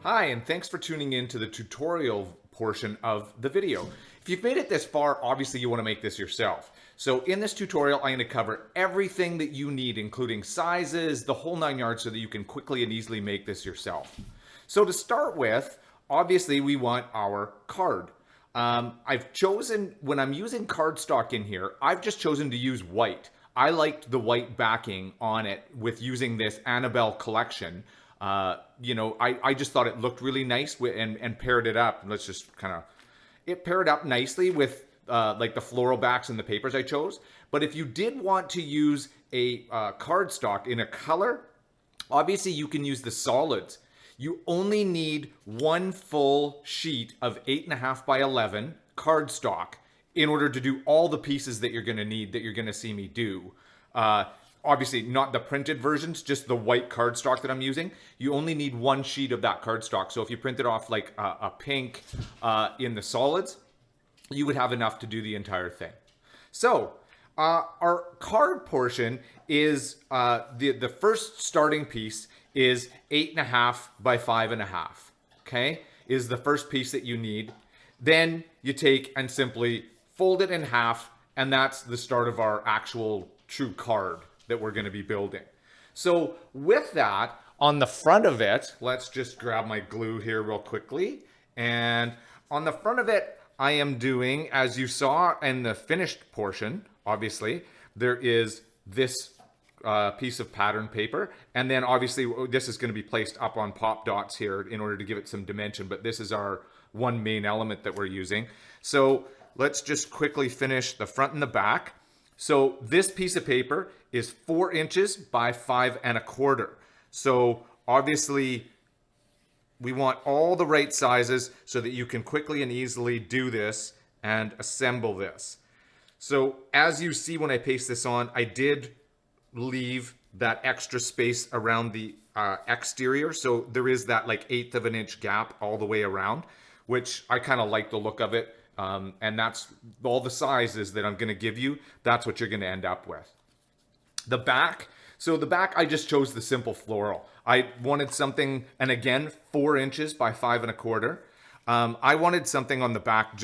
Hi, and thanks for tuning in to the tutorial portion of the video. If you've made it this far, obviously you want to make this yourself. So in this tutorial, I'm going to cover everything that you need, including sizes, the whole 9 yards, so that you can quickly and easily make this yourself. So to start with, obviously we want our card. I've chosen, when I'm using cardstock in here, I've just chosen to use white. I liked the white backing on it with using this Annabelle collection. I just thought it looked really nice and paired it up. Let's just it paired up nicely with like the floral backs and the papers I chose. But if you did want to use a cardstock in a color, obviously you can use the solids. You only need one full sheet of 8.5 by 11 cardstock in order to do all the pieces that you're going to need, that you're going to see me do. Obviously not the printed versions, just the white cardstock that I'm using. You only need one sheet of that cardstock. So if you printed off like a pink in the solids, you would have enough to do the entire thing. So our card portion is the first starting piece is 8.5 by 5.5. Okay, is the first piece that you need. Then you take and simply fold it in half, and that's the start of our actual true card that we're going to be building. So with that, on the front of it, let's just grab my glue here real quickly. And on the front of it, I am doing, as you saw in the finished portion, obviously, there is this piece of pattern paper. And then obviously this is going to be placed up on pop dots here in order to give it some dimension. But this is our one main element that we're using. So let's just quickly finish the front and the back. So this piece of paper is 4 inches by 5.25. So obviously we want all the right sizes so that you can quickly and easily do this and assemble this. So as you see when I paste this on, I did leave that extra space around the exterior. So there is that like 1/8 of an inch gap all the way around, which I kind of like the look of it. And that's all the sizes that I'm going to give you. That's what you're going to end up with. The back. So the back, I just chose the simple floral. I wanted something, and again, 4 inches by 5.25. I wanted something on the back.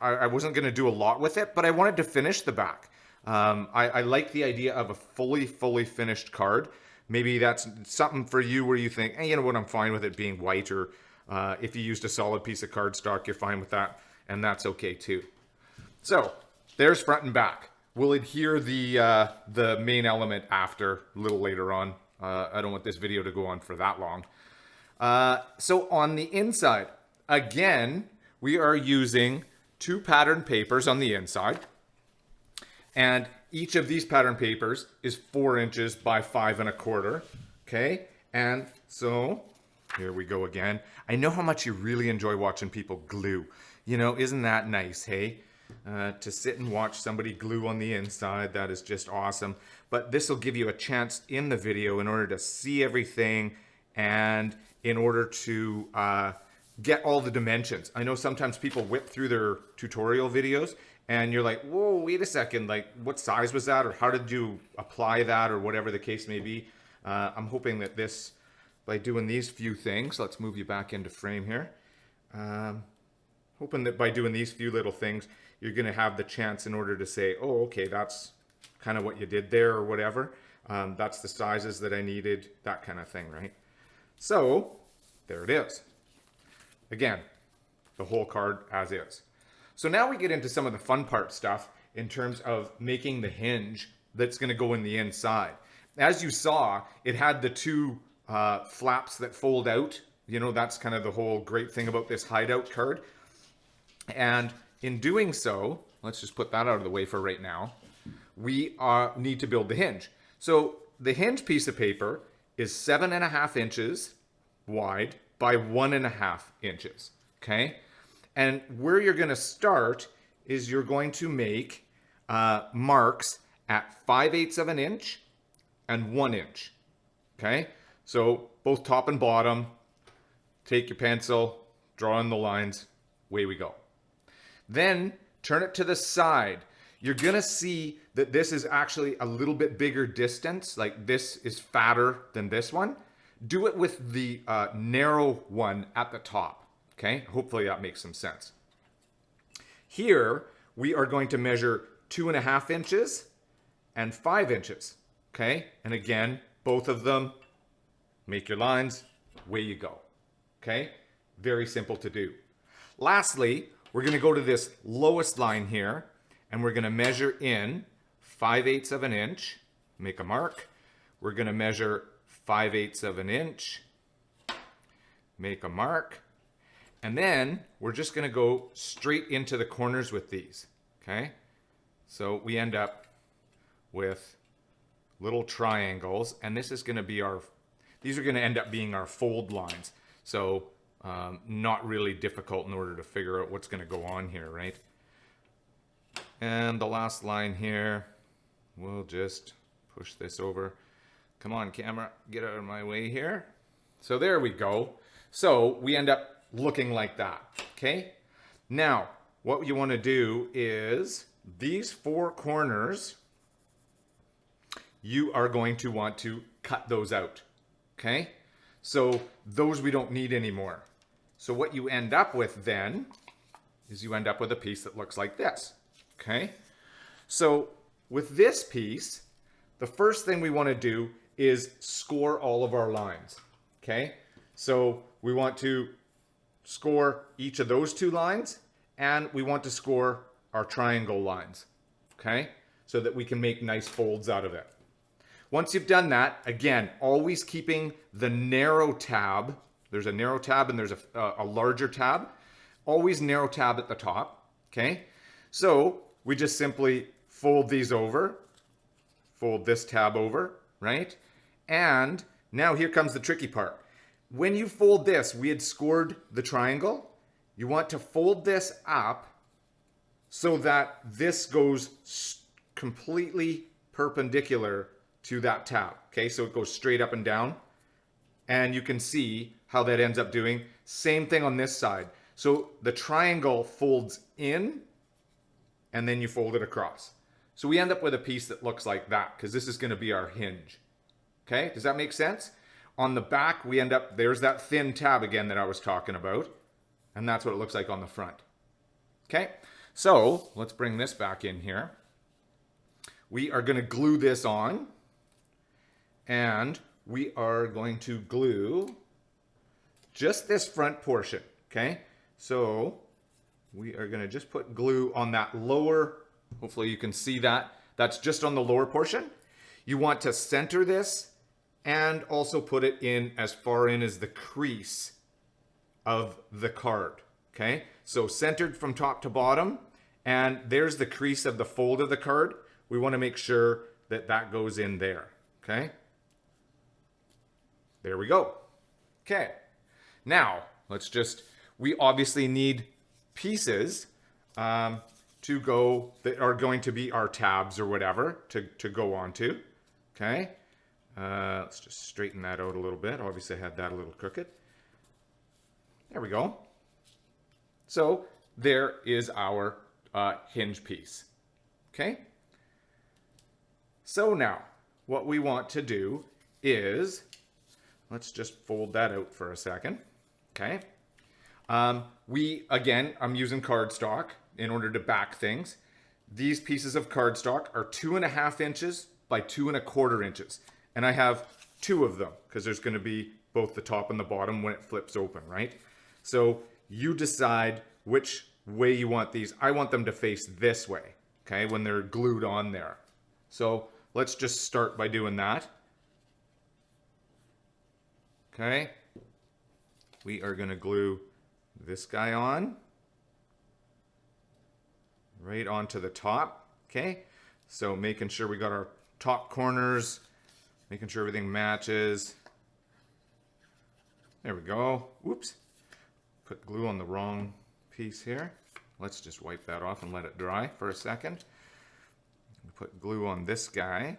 I wasn't going to do a lot with it, but I wanted to finish the back. I like the idea of a fully finished card. Maybe that's something for you where you think, hey, you know what, I'm fine with it being white, or if you used a solid piece of cardstock, you're fine with that. And that's okay too. So there's front and back. We'll adhere the main element after, a little later on. I don't want this video to go on for that long. So on the inside, again, we are using 2 pattern papers on the inside. And each of these pattern papers is 4 inches by 5.25. Okay, and so here we go again. I know how much you really enjoy watching people glue. You know, isn't that nice, hey? To sit and watch somebody glue on the inside, that is just awesome. But this will give you a chance in the video in order to see everything and in order to get all the dimensions. I know sometimes people whip through their tutorial videos and you're like, whoa, wait a second, like what size was that, or how did you apply that, or whatever the case may be. I'm hoping that this, by doing these few things, let's move you back into frame here. Hoping that by doing these few little things, you're going to have the chance in order to say, oh, okay, that's kind of what you did there, or whatever. That's the sizes that I needed, that kind of thing, right? So there it is. Again, the whole card as is. So now we get into some of the fun part stuff in terms of making the hinge that's going to go in the inside. As you saw, it had the 2 flaps that fold out. You know, that's kind of the whole great thing about this Hideout card. And in doing so, let's just put that out of the way for right now. We need to build the hinge. So the hinge piece of paper is 7.5 inches wide by 1.5 inches. Okay. And where you're going to start is you're going to make marks at 5/8 of an inch and 1 inch. Okay. So both top and bottom, take your pencil, draw in the lines, away we go. Then turn it to the side. You're going to see that this is actually a little bit bigger distance. Like this is fatter than this one. do it with the narrow one at the top. Okay, hopefully that makes some sense. Here, we are going to measure 2.5 inches and 5 inches. Okay, and again, both of them, make your lines, away you go. Okay, very simple to do. Lastly, we're going to go to this lowest line here, and we're going to measure in 5/8 of an inch, make a mark. We're going to measure 5/8 of an inch, make a mark. And then we're just going to go straight into the corners with these, okay? So we end up with little triangles, and this is going to be these are going to end up being our fold lines. So not really difficult in order to figure out what's going to go on here, right? And the last line here, we'll just push this over. Come on, camera, get out of my way here. So there we go. So we end up looking like that, okay? Now, what you want to do is these 4 corners, you are going to want to cut those out, okay? So those we don't need anymore. So what you end up with then is you end up with a piece that looks like this, okay? So with this piece, the first thing we want to do is score all of our lines, okay? So we want to score each of those 2 lines, and we want to score our triangle lines, okay? So that we can make nice folds out of it. Once you've done that, again, always keeping the narrow tab. There's a narrow tab and there's a larger tab. Always narrow tab at the top, okay? So we just simply fold these over, fold this tab over, right? And now here comes the tricky part. When you fold this, we had scored the triangle. You want to fold this up so that this goes completely perpendicular to that tab. Okay, so it goes straight up and down. And you can see how that ends up doing. Same thing on this side. So the triangle folds in and then you fold it across. So we end up with a piece that looks like that because this is going to be our hinge. Okay, does that make sense? On the back, we end up, there's that thin tab again that I was talking about. And that's what it looks like on the front. Okay, so let's bring this back in here. We are going to glue this on. And we are going to glue just this front portion. Okay, so we are going to just put glue on that lower, hopefully you can see that. That's just on the lower portion. You want to center this and also put it in as far in as the crease of the card, okay? So centered from top to bottom, and there's the crease of the fold of the card. We want to make sure that that goes in there, okay? There we go. Okay, now let's just, we obviously need pieces to go, that are going to be our tabs or whatever to go onto, okay? Let's just straighten that out a little bit. Obviously I had that a little crooked. There we go. So there is our hinge piece. Okay. So now what we want to do is, let's just fold that out for a second. Okay. I'm using cardstock in order to back things. These pieces of cardstock are 2.5 inches by 2.25 inches. And I have 2 of them because there's going to be both the top and the bottom when it flips open, right? So you decide which way you want these. I want them to face this way, okay, when they're glued on there. So let's just start by doing that. Okay. We are going to glue this guy on right onto the top, okay? So making sure we got our top corners, making sure everything matches. There we go. Whoops. Put glue on the wrong piece here. Let's just wipe that off and let it dry for a second. Put glue on this guy.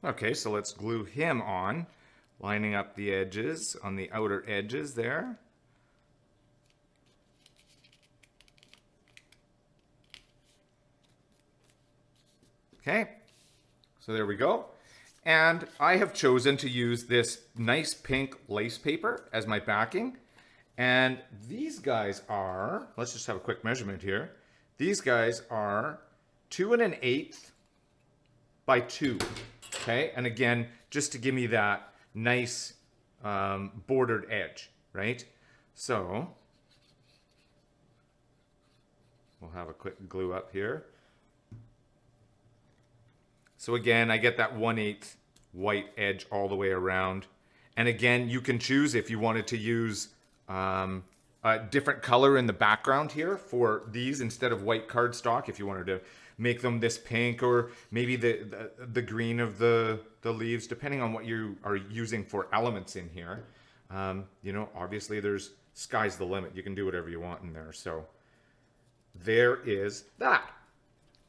Okay, so let's glue him on, lining up the edges on the outer edges there. Okay, so there we go. And I have chosen to use this nice pink lace paper as my backing. And these guys are, let's just have a quick measurement here. These guys are 2 1/8 by 2. Okay, and again, just to give me that nice bordered edge, right? So we'll have a quick glue up here. So again, I get that 1/8 white edge all the way around. And again, you can choose if you wanted to use a different color in the background here for these instead of white cardstock. If you wanted to make them this pink, or maybe the green of the leaves, depending on what you are using for elements in here. You know, obviously there's sky's the limit. You can do whatever you want in there. So there is that.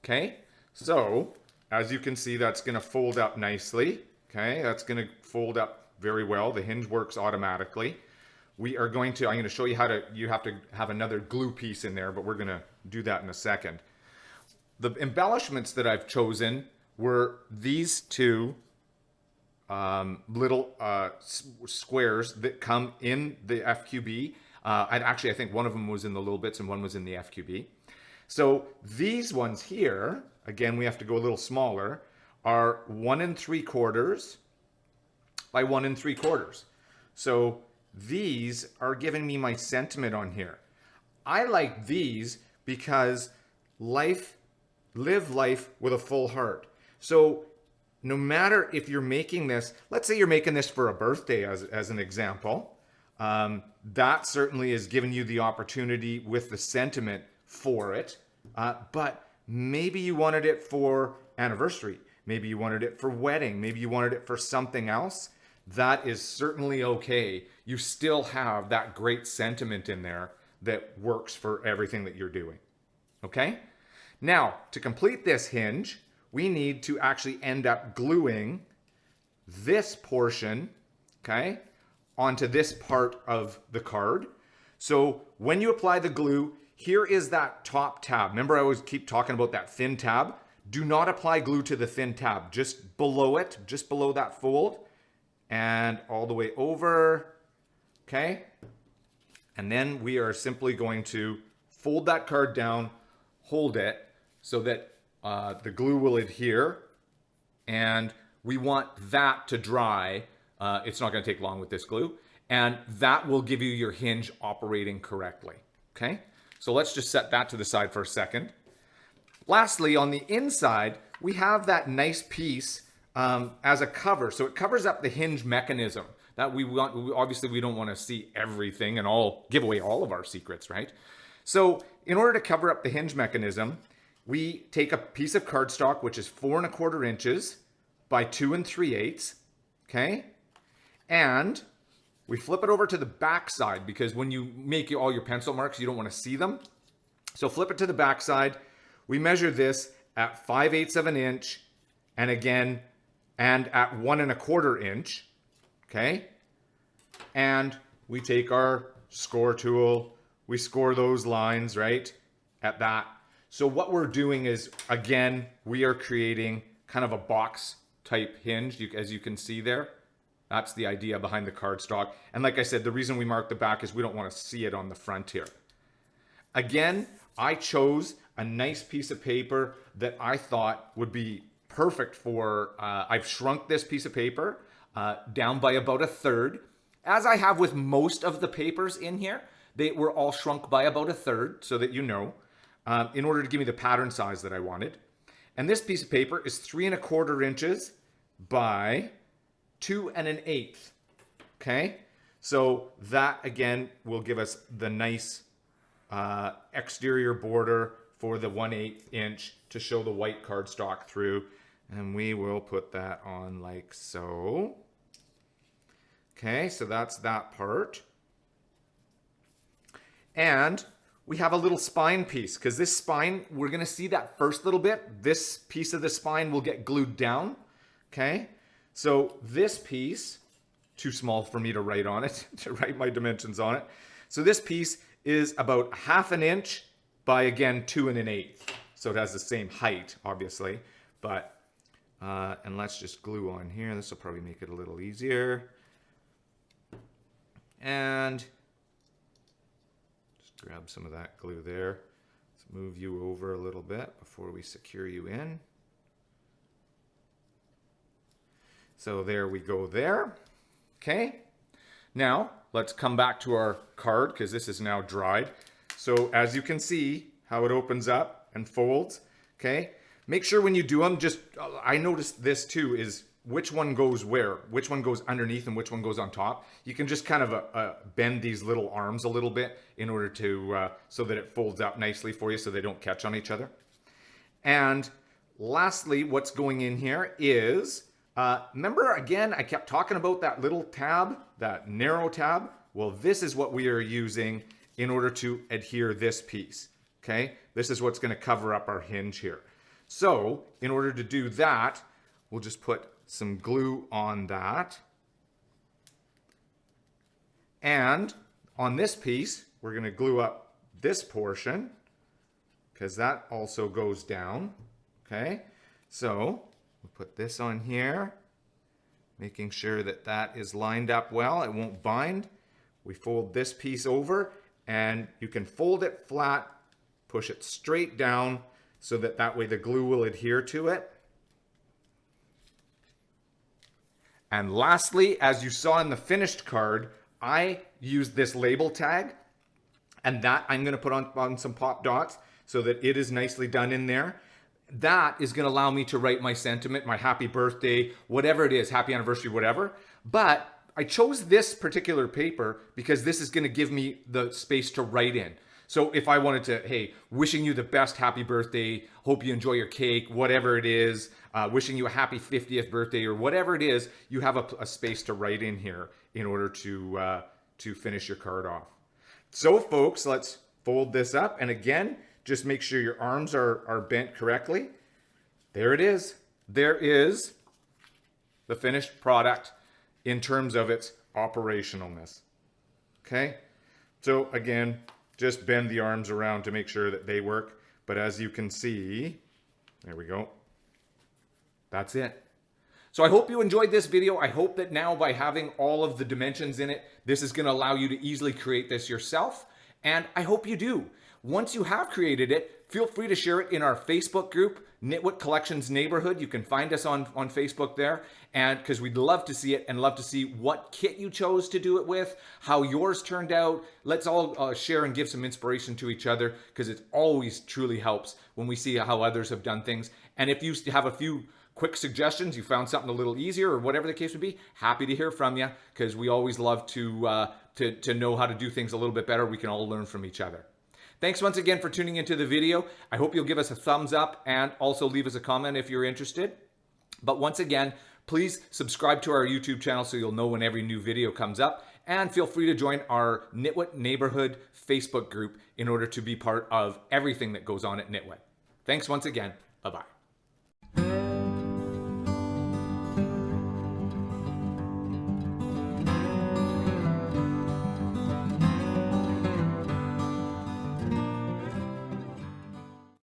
Okay, so as you can see, that's going to fold up nicely. Okay, that's going to fold up very well. The hinge works automatically. We are going to, I'm going to show you how to, you have to have another glue piece in there, but we're going to do that in a second. The embellishments that I've chosen were these two little squares that come in the FQB. Actually, I think one of them was in the little bits and one was in the FQB. So these ones here, again, we have to go a little smaller, are 1 3/4 by 1 3/4. So these are giving me my sentiment on here. I like these because live life with a full heart. So no matter if you're making this, let's say you're making this for a birthday as an example, that certainly is giving you the opportunity with the sentiment for it. But maybe you wanted it for anniversary. Maybe you wanted it for wedding. Maybe you wanted it for something else. That is certainly okay. You still have that great sentiment in there that works for everything that you're doing. Okay? Now, to complete this hinge, we need to actually end up gluing this portion, okay, onto this part of the card. So when you apply the glue, here is that top tab. Remember, I always keep talking about that thin tab? Do not apply glue to the thin tab. Just below it, just below that fold, and all the way over, okay? And then we are simply going to fold that card down, hold it, so that the glue will adhere, and we want that to dry. It's not going to take long with this glue, and that will give you your hinge operating correctly, okay? So let's just set that to the side for a second. Lastly, on the inside, we have that nice piece as a cover. So it covers up the hinge mechanism that we want. Obviously, we don't want to see everything and give away all of our secrets, right? So in order to cover up the hinge mechanism, we take a piece of cardstock, which is 4 1/4 inches by 2 3/8, okay? And we flip it over to the back side, because when you make all your pencil marks, you don't want to see them. So flip it to the back side. We measure this at 5/8 of an inch, and again, and at 1 1/4 inch, okay? And we take our score tool, we score those lines, right, at that. So what we're doing is, again, we are creating kind of a box type hinge, as you can see there. That's the idea behind the cardstock. And like I said, the reason we mark the back is we don't want to see it on the front here. Again, I chose a nice piece of paper that I thought would be perfect for, I've shrunk this piece of paper down by about 1/3. As I have with most of the papers in here, they were all shrunk by about 1/3, so that you know, in order to give me the pattern size that I wanted. And this piece of paper is 3 1/4 inches by 2 1/8. Okay, so that again will give us the nice exterior border for the 1/8 inch to show the white cardstock through. And we will put that on like so. Okay, so that's that part. And we have a little spine piece, because this spine, we're going to see that first little bit. This piece of the spine will get glued down. Okay, so this piece, too small for me to write on it, to write my dimensions on it. So this piece is about 1/2 inch by, again, 2 1/8. So it has the same height, obviously. but, and let's just glue on here. This will probably make it a little easier. And just grab some of that glue there. Let's move you over a little bit before we secure you in. So there we go there. Okay. Now let's come back to our card because this is now dried. So as you can see how it opens up and folds. Okay. Make sure when you do them, just, I noticed this too, is which one goes where, which one goes underneath and which one goes on top. You can just kind of bend these little arms a little bit in order to, so that it folds up nicely for you so they don't catch on each other. And lastly, what's going in here is, remember again, I kept talking about that little tab, that narrow tab. Well, this is what we are using in order to adhere this piece. Okay. This is what's going to cover up our hinge here. So in order to do that, we'll just put some glue on that. And on this piece, we're going to glue up this portion because that also goes down. Okay. So we'll put this on here, making sure that that is lined up well. It won't bind. We fold this piece over and you can fold it flat, push it straight down so that that way the glue will adhere to it. And lastly, as you saw in the finished card, I used this label tag, and that I'm going to put on some pop dots so that it is nicely done in there. That is going to allow me to write my sentiment, my happy birthday, whatever it is, happy anniversary, whatever. But I chose this particular paper because this is going to give me the space to write in. So if I wanted to, hey, wishing you the best happy birthday, hope you enjoy your cake, whatever it is, wishing you a happy 50th birthday or whatever it is, you have a space to write in here in order to finish your card off. So folks, let's fold this up. And again, just make sure your arms are bent correctly. There it is. There is the finished product in terms of its operationalness. Okay? So again, just bend the arms around to make sure that they work. But as you can see, there we go. That's it. So I hope you enjoyed this video. I hope that now by having all of the dimensions in it, this is going to allow you to easily create this yourself. And I hope you do. Once you have created it, feel free to share it in our Facebook group, Knitwit Collections Neighborhood. You can find us on Facebook there, and because we'd love to see it and love to see what kit you chose to do it with, how yours turned out. Let's all share and give some inspiration to each other, because it always truly helps when we see how others have done things. And if you have a few quick suggestions, you found something a little easier or whatever the case would be, happy to hear from you, because we always love to know how to do things a little bit better. We can all learn from each other. Thanks once again for tuning into the video. I hope you'll give us a thumbs up and also leave us a comment if you're interested. But once again, please subscribe to our YouTube channel so you'll know when every new video comes up. And feel free to join our Knitwit Neighborhood Facebook group in order to be part of everything that goes on at Knitwit. Thanks once again. Bye-bye.